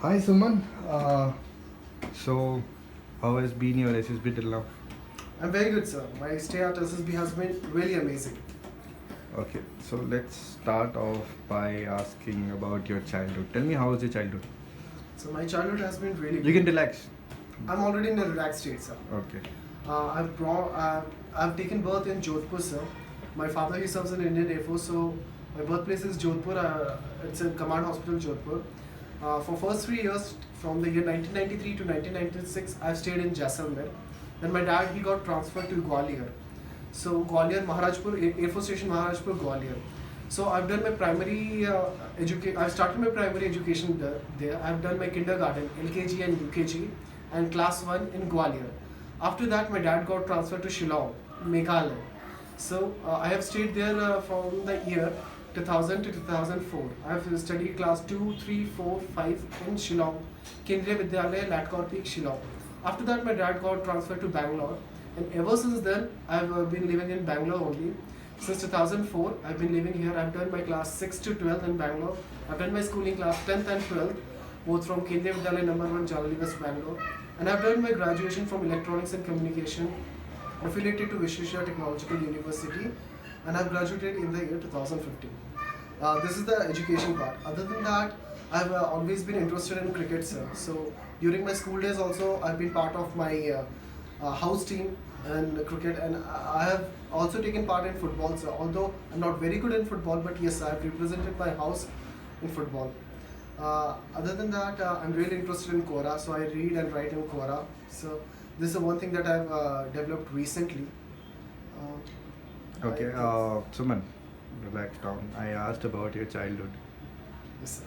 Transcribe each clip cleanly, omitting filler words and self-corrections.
Hi Suman. So, how has been your SSB till now? I'm very good, sir. My stay at SSB has been really amazing. Okay, so let's start off by asking about your childhood. Tell me, how was your childhood? So my childhood has been really You good. can relax. I'm already in a relaxed state, sir. Okay. I've taken birth in Jodhpur, sir. My father he serves in Indian Air Force, so my birthplace is Jodhpur. It's in Command Hospital, Jodhpur. For first 3 years, from the year 1993 to 1996, I've stayed in Jaisalmer. Then my dad he got transferred to Gwalior. So Gwalior, Maharajpur, Air Force Station, Maharajpur, Gwalior. So I've done my primary education. I've started my primary education there. I've done my kindergarten, LKG and UKG, and class one in Gwalior. After that, my dad got transferred to Shillong, Meghalaya. So I have stayed there from the year 2000 to 2004. I have studied class 2, 3, 4, 5 in Shillong, Kendriya Vidyalaya, Latkaur Peak, Shillong. After that, my dad got transferred to Bangalore, and ever since then, I've been living in Bangalore only. Since 2004, I've been living here. I've done my class 6 to 12 in Bangalore. I've done my schooling class 10th and 12th, both from Kendriya Vidyalaya number 1, Jalali West, Bangalore. And I've done my graduation from Electronics and Communication, affiliated to Visvesvaraya Technological University, and I've graduated in the year 2015. This is the education part. Other than that, I've always been interested in cricket, sir. So during my school days, also I've been part of my house team and cricket, and I have also taken part in football. So although I'm not very good in football, but yes, I've represented my house in football. Other than that, I'm really interested in Quora, so I read and write in Quora. So this is the one thing that I've developed recently. Okay, I Suman, relax down. I asked about your childhood, yes, sir.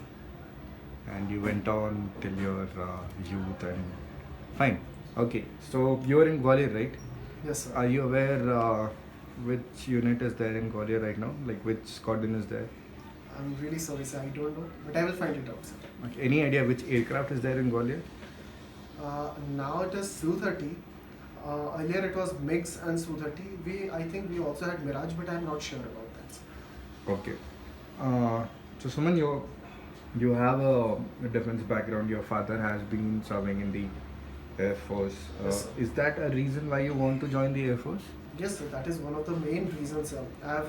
and you went on till your youth, and fine. Okay, so you are in Gwalior, right? Yes, sir. Are you aware which unit is there in Gwalior right now? Like which squadron is there? I'm really sorry, sir. I don't know, but I will find it out, sir. Okay. Any idea which aircraft is there in Gwalior? Now it is Su-30. Earlier it was MiGs and Su-30. I think we also had Mirage, but I'm not sure about that, sir. Okay. So Suman, you have a defense background. Your father has been serving in the Air Force. Yes, sir. Is that a reason why you want to join the Air Force? Yes, sir. That is one of the main reasons, sir. I've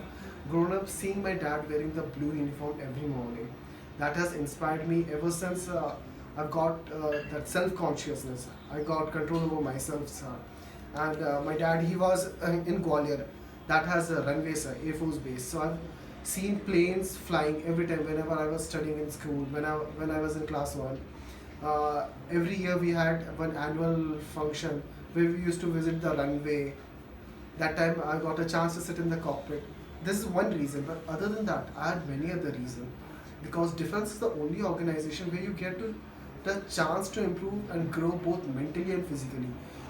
grown up seeing my dad wearing the blue uniform every morning. That has inspired me ever since I've got that self-consciousness. I got control over myself, sir. And my dad, he was in Gwalior. That has a runway, sir, Air Force base. So I've seen planes flying every time whenever I was studying in school, when I was in class 1. Every year we had one annual function where we used to visit the runway. That time I got a chance to sit in the cockpit. This is one reason, but other than that, I had many other reasons. Because defense is the only organization where you get to the chance to improve and grow both mentally and physically.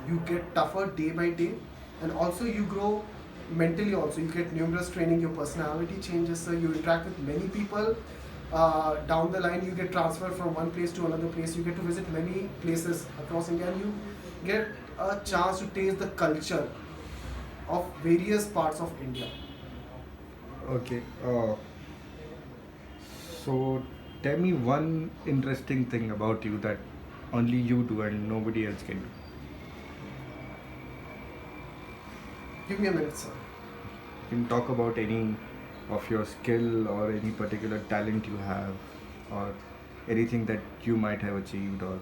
You get tougher day by day, and also you grow mentally. Also, you get numerous training. Your personality changes, so you interact with many people. Down the line, you get transferred from one place to another place. You get to visit many places across India, and you get a chance to taste the culture of various parts of India. Okay. So tell me one interesting thing about you that only you do and nobody else can do. Give me a minute, sir. You can talk about any of your skill or any particular talent you have, or anything that you might have achieved, or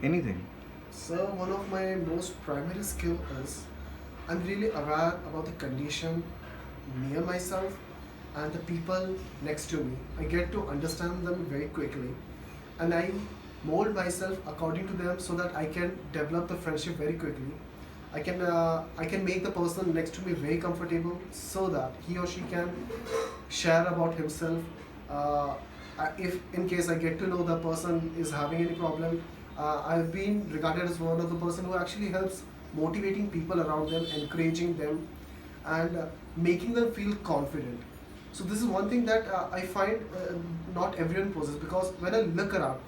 anything. So one of my most primary skill is I'm really aware about the condition near myself and the people next to me. I get to understand them very quickly, and I mold myself according to them so that I can develop the friendship very quickly. I can make the person next to me very comfortable so that he or she can share about himself. Uh, if in case I get to know the person is having any problem, I've been regarded as one of the person who actually helps motivating people around them, encouraging them, and making them feel confident. So this is one thing that I find not everyone possesses, because when I look around,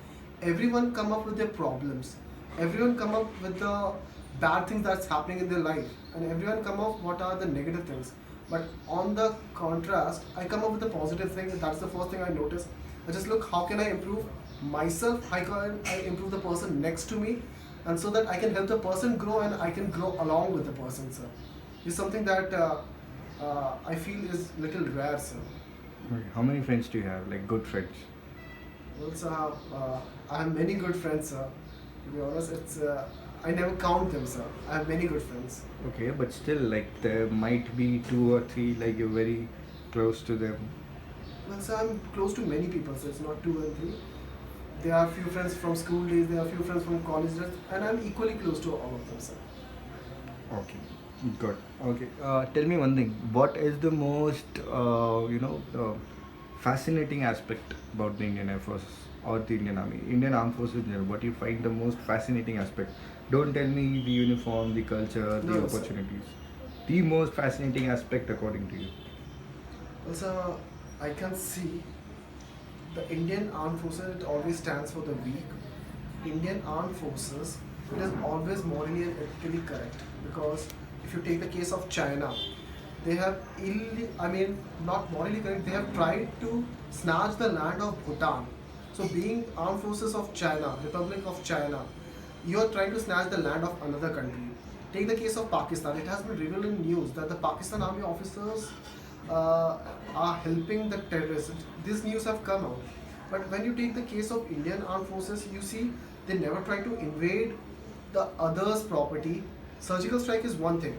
everyone come up with their problems, everyone come up with the bad things that's happening in their life, and everyone come up what are the negative things. But on the contrast, I come up with the positive thing, and that's the first thing I notice. I just look how can I improve, myself, I improve the person next to me, and so that I can help the person grow and I can grow along with the person, sir. Is something that I feel is little rare, sir. Okay. How many friends do you have? Like good friends? Well, sir, I have many good friends, sir. To be honest, it's I never count them, sir. I have many good friends. Okay, but still, like there might be two or three, like you're very close to them. Well, sir, I'm close to many people, so it's not two and three. There are few friends from school days, there are few friends from college days, and I'm equally close to all of them, sir. Okay, good. Okay, tell me one thing. What is the most, fascinating aspect about the Indian Air Force or the Indian Army, Indian Armed Forces in general? What do you find the most fascinating aspect? Don't tell me the uniform, the culture, the No, sir. opportunities. The most fascinating aspect according to you. Well, sir, I can see the Indian Armed Forces, it always stands for the weak. Indian Armed Forces, it is always morally and ethically correct, because if you take the case of China, they have not morally correct, they have tried to snatch the land of Bhutan. So being Armed Forces of China, Republic of China, you are trying to snatch the land of another country. Take the case of Pakistan. It has been revealed in news that the Pakistan army officers are helping the terrorists. These news have come out. But when you take the case of Indian Armed Forces, you see they never try to invade the other's property. Surgical strike is one thing,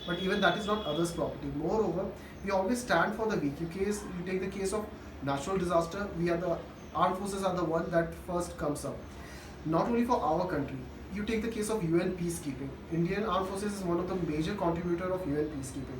but even that is not others' property. Moreover, we always stand for the weak. You take the case of natural disaster. We are the armed forces are the one that first comes up. Not only for our country. You take the case of UN peacekeeping. Indian Armed Forces is one of the major contributor of UN peacekeeping.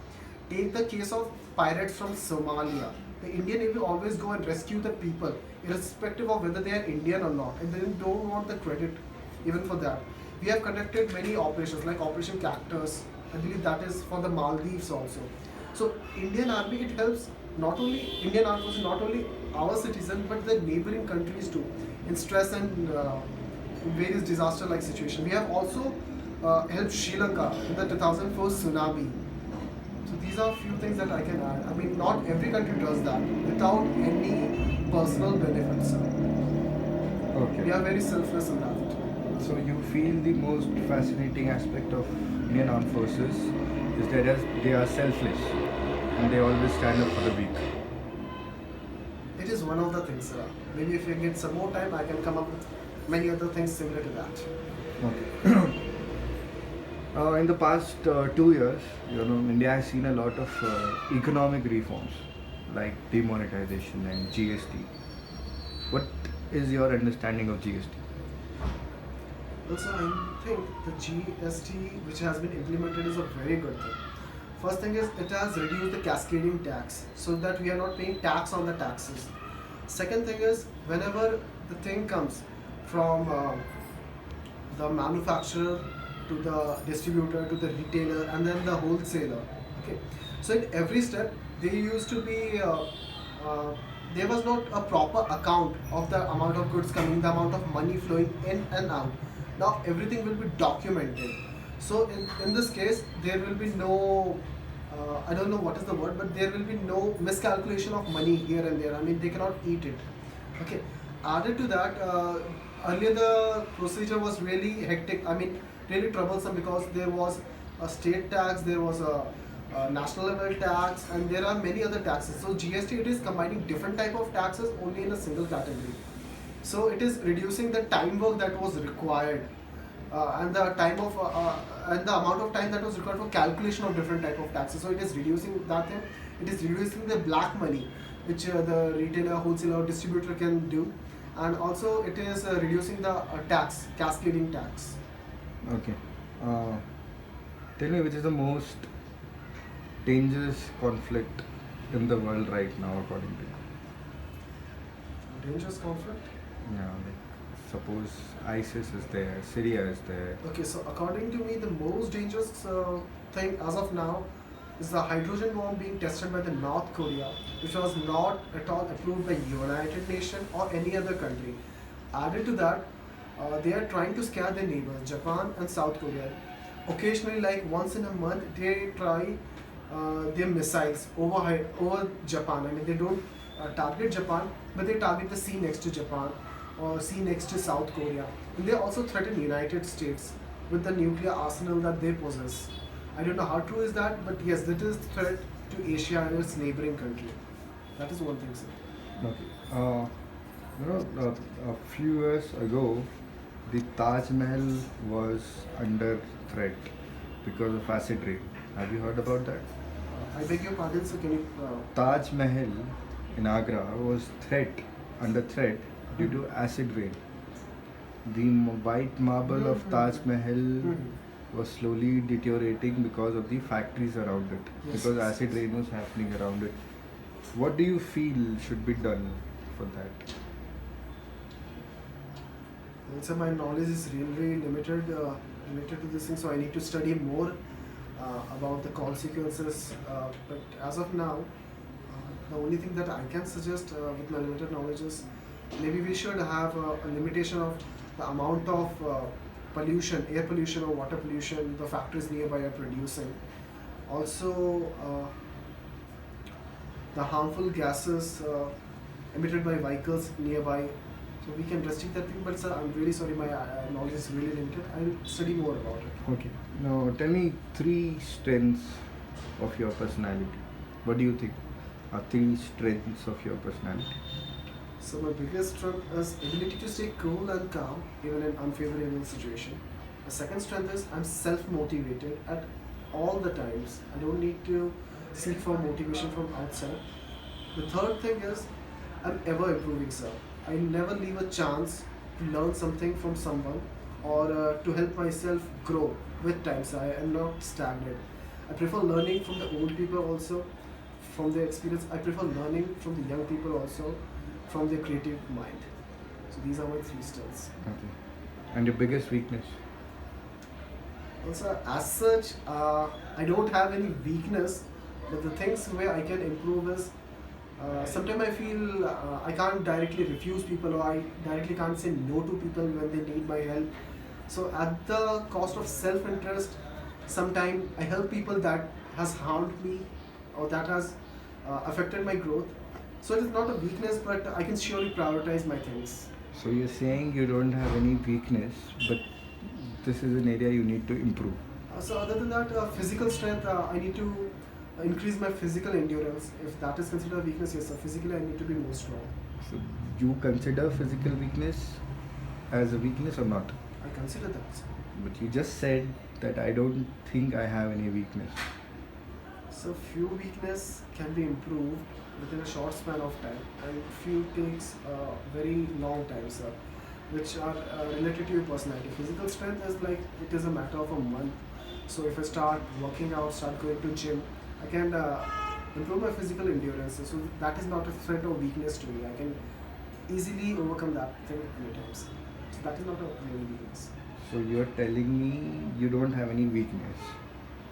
Take the case of pirates from Somalia. The Indian Navy always go and rescue the people, irrespective of whether they are Indian or not, and they don't want the credit even for that. We have conducted many operations like Operation Cactus. I believe that is for the Maldives also. So Indian Army, it helps not only Indian Armed Forces, not only our citizens but the neighboring countries too in stress and in various disaster-like situations. We have also helped Sri Lanka in the 2004 tsunami. So these are a few things that I can add. I mean, not every country does that without any personal benefits. Okay. We are very selfless in that. So you feel the most fascinating aspect of Indian Armed Forces is that they are selfless and they always stand up for the weak. It is one of the things, sir. Maybe if you get some more time, I can come up with many other things similar to that. Okay. In the past 2 years, India has seen a lot of economic reforms like demonetization and GST. What is your understanding of GST? Also, I think the GST which has been implemented is a very good thing. First thing is it has reduced the cascading tax so that we are not paying tax on the taxes. Second thing is whenever the thing comes from the manufacturer to the distributor to the retailer and then the wholesaler. Okay, so in every step there used to be there was not a proper account of the amount of goods coming, the amount of money flowing in and out. Now everything will be documented. So in this case there will be no I don't know what is the word, but there will be no miscalculation of money here and there. I mean, they cannot eat it. Okay. Added to that, earlier the procedure was really hectic. I mean, really troublesome because there was a state tax, there was a national level tax, and there are many other taxes. So GST, it is combining different type of taxes only in a single category. So it is reducing the time work that was required and the time of and the amount of time that was required for calculation of different type of taxes. So it is reducing that thing. It is reducing the black money which the retailer, wholesaler, distributor can do, and also it is reducing the tax, cascading tax. Okay. Tell me, which is the most dangerous conflict in the world right now, according to you? Dangerous conflict? Yeah, like suppose ISIS is there, Syria is there. Okay, so according to me, the most dangerous thing as of now is the hydrogen bomb being tested by the North Korea, which was not at all approved by United Nations or any other country. Added to that, they are trying to scare their neighbors, Japan and South Korea. Occasionally, like once in a month, they try their missiles over Japan. I mean, they don't target Japan, but they target the sea next to Japan, or see next to South Korea. And they also threaten United States with the nuclear arsenal that they possess. I don't know how true is that, but yes, that is threat to Asia and its neighboring country. That is one thing, sir. Okay. A few years ago, the Taj Mahal was under threat because of acid rain. Have you heard about that? I beg your pardon, sir. Can you? Taj Mahal in Agra was under threat due to acid rain. The white marble of Taj Mahal was slowly deteriorating because of the factories around it, Yes, because yes, acid rain was happening around it. What do you feel should be done for that? Well, sir, my knowledge is really limited related to this thing, so I need to study more about the consequences. But as of now, the only thing that I can suggest with my limited knowledge is maybe we should have a limitation of the amount of pollution, air pollution or water pollution the factories nearby are producing. Also, the harmful gases emitted by vehicles nearby. So we can restrict that thing, but sir, I'm really sorry, my knowledge is really limited. I'll study more about it. Okay. Now tell me three strengths of your personality. What do you think are three strengths of your personality? So my biggest strength is ability to stay cool and calm even in unfavorable situation. My second strength is I'm self-motivated at all the times. I don't need to seek for motivation from outside. The third thing is I'm ever improving, sir. I never leave a chance to learn something from someone or to help myself grow with time. So I am not stagnant. I prefer learning from the old people also, from their experience. I prefer learning from the young people also, from their creative mind. So these are my three strengths. Okay. And your biggest weakness? Also, as such, I don't have any weakness, but the things where I can improve is sometimes I feel I can't directly refuse people or I directly can't say no to people when they need my help. So at the cost of self-interest, sometimes I help people that has harmed me or that has affected my growth. So it is not a weakness, but I can surely prioritize my things. So you're saying you don't have any weakness, but this is an area you need to improve. So other than that, physical strength, I need to increase my physical endurance. If that is considered a weakness, yes, sir. Physically I need to be more strong. So you consider physical weakness as a weakness or not? I consider that, sir. But you just said that I don't think I have any weakness. So few weakness can be improved within a short span of time, and few takes a very long time, sir, which are related to your personality. Physical strength is like it is a matter of a month. So if I start working out, start going to gym, I can improve my physical endurance. So that is not a threat or weakness to me. I can easily overcome that thing many times. So that is not a real weakness. So you're telling me you don't have any weakness,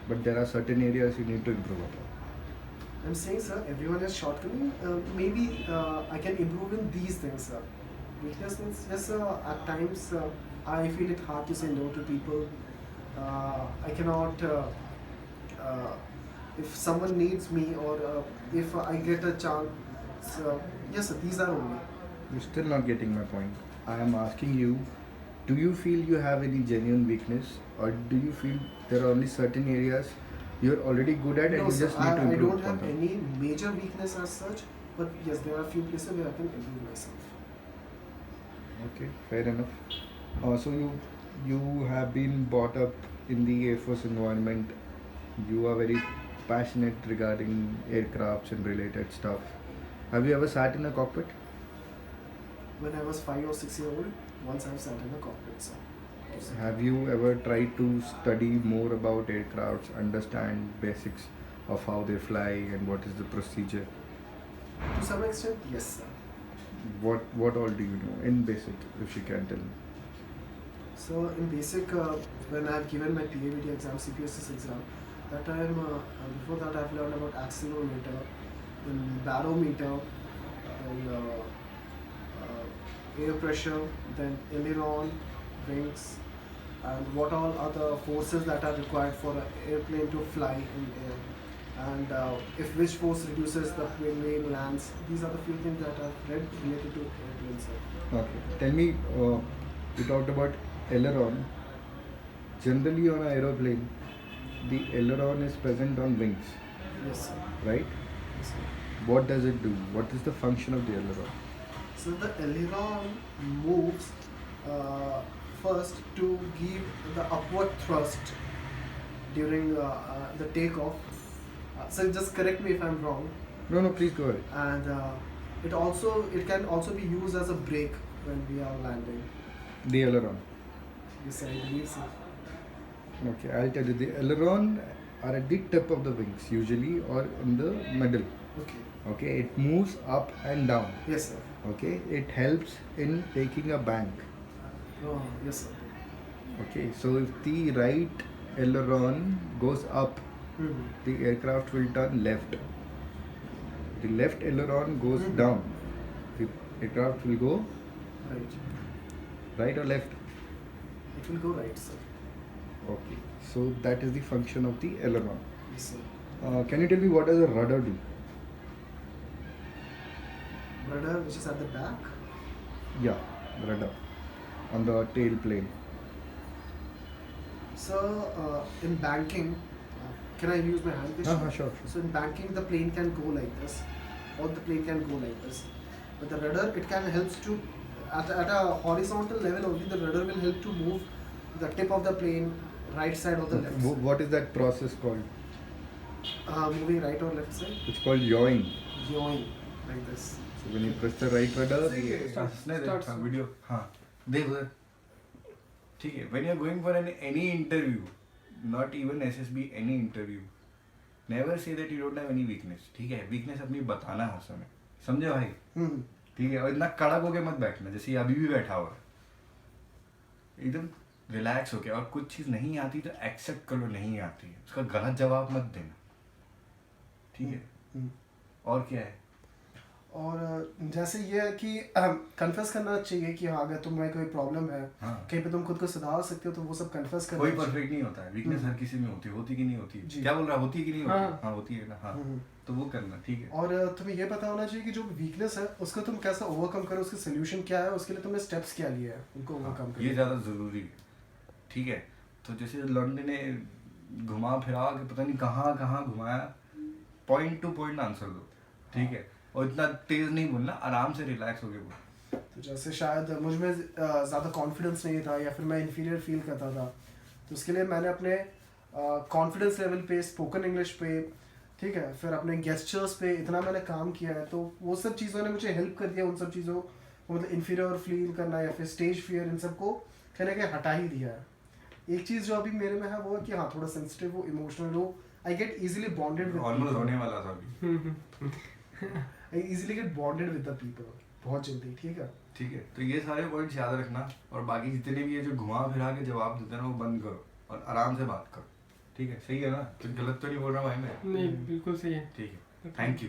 but there are certain areas you need to improve upon. I'm saying, sir, everyone has shortcoming. Maybe I can improve in these things, sir. Weakness means, yes, sir, at times I feel it hard to say no to people. I cannot, if someone needs me or if I get a chance, yes, sir, these are only. You're still not getting my point. I am asking you, do you feel you have any genuine weakness, or do you feel there are only certain areas you're already good at and No, you sir, just need to I improve don't upon have them? any major weakness as such, but yes, there are a few places where I can improve myself. Okay, fair enough. So you have been brought up in the Air Force environment. You are very passionate regarding aircrafts and related stuff. Have you ever sat in a cockpit? When I was 5 or 6 years old, once I've sat in a cockpit, sir. Yes, sir. Have you ever tried to study more about aircrafts, understand basics of how they fly and what is the procedure? To some extent, yes, sir. What all do you know in basic, if you can tell me? So in basic, when I've given my PAVT exam, CPSS exam, that time before that I've learned about accelerometer, then barometer, then air pressure, then aileron, wings, and what all are the forces that are required for an airplane to fly in air. and if which force reduces the plane lands. These are the few things that I've read related to airplanes, sir. Okay. Tell me, you talked about aileron. Generally, on an aeroplane, the aileron is present on wings, Yes, sir. right? Yes, sir. What does it do? What is the function of the aileron? So the aileron moves first to give the upward thrust during the takeoff. So just correct me if I'm wrong. No, no, please go ahead. And it can also be used as a brake when we are landing. The aileron. Yes, I believe so. Okay, I'll tell you. The aileron are at the tip of the wings, usually, or in the middle. Okay. Okay, it moves up and down. Yes, sir. Okay, it helps in taking a bank. Oh, yes, sir. Okay, so if the right aileron goes up, Mm-hmm. the aircraft will turn left. The left aileron goes Mhm. down. The aircraft will go Right. right or left. It will go right, sir. Okay, so that is the function of the aileron. Yes, sir. Can you tell me what does a rudder do? Rudder, which is at the back. Yeah, rudder on the tail plane. So, in banking, can I use my hand? Sure, sure. So, in banking, the plane can go like this, or the plane can go like this. But the rudder, it can help to, at a horizontal level only, the rudder will help to move the tip of the plane right side or the left side. What is that process called? Moving right or left side, It's called yawing. yawing like this. So when you press the right rudder, Start video. हाँ देख उधर ठीक है. When you are going for any interview, not even SSB, any interview, never say that you don't have any weakness. ठीक है, weakness अपनी बताना हर समय. समझे भाई? Hmm. ठीक है, और इतना कड़क होके मत बैठना जैसे ये अभी भी बैठा हुआ है. एकदम रिलैक्स होके, और कुछ चीज़ नहीं आती तो एक्सेप्ट कर लो नहीं आती है, उसका गलत जवाब मत देना. ठीक है. Hmm. और क्या है? और जैसे ये है कि कन्फेस करना चाहिए कि हाँ, अगर तुम्हें कोई प्रॉब्लम है, हाँ. कहीं पे तुम खुद को सुधार सकते हो, तो वो सब कन्फेस करना कोई चाहिए। परफेक्ट नहीं होता है. वीकनेस हर किसी में होती कि नहीं होती. जी। क्या बोल रहा है, होती कि नहीं होती? हाँ। हाँ होती है ना. हाँ हम्म। तो वो करना. ठीक है. और तुम्हें ये पता होना चाहिए कि जो वीकनेस है उसको तुम कैसे ओवरकम करो, उसका सोल्यूशन क्या है, उसके लिए तुमने स्टेप्स क्या लिए हैं उनको ओवरकम हाँ, करने ये ज़्यादा ज़रूरी है. ठीक है. तो जैसे लॉन्डे ने घुमा फिरा के पता नहीं कहाँ कहाँ घुमाया, पॉइंट टू पॉइंट आंसर दो. ठीक है. और इतना तेज नहीं बोलना, आराम से रिलैक्स होके बोल. तो जैसे शायद मुझ में ज़्यादा कॉन्फिडेंस नहीं था या फिर मैं इन्फीरियर फील करता था, तो उसके लिए मैंने अपने कॉन्फिडेंस लेवल पे, स्पोकन इंग्लिश पे, ठीक है, फिर अपने गेस्चर्स पे इतना मैंने काम किया है, तो वो सब चीज़ों ने मुझे हेल्प कर दिया उन सब चीज़ों को, मतलब इन्फीरियर फील करना या फिर स्टेज फियर, इन सब को कहने के हटा ही दिया है. एक चीज़ जो अभी मेरे में है वो है कि हाँ, थोड़ा सेंसिटिव हो, इमोशनल हो, I get easily bonded almost होने वाला था अभी. I easily get bonded with the people बहुत जल्दी. ठीक है. ठीक है. तो ये सारे पॉइंट्स याद रखना, और बाकी जितने भी ये जो घुमा फिरा के जवाब देते हैं ना, वो बंद करो और आराम से बात करो. ठीक है. सही है ना? तो गलत तो नहीं बोल रहा भाई मैं? नहीं बिल्कुल सही है. ठीक है. Thank you.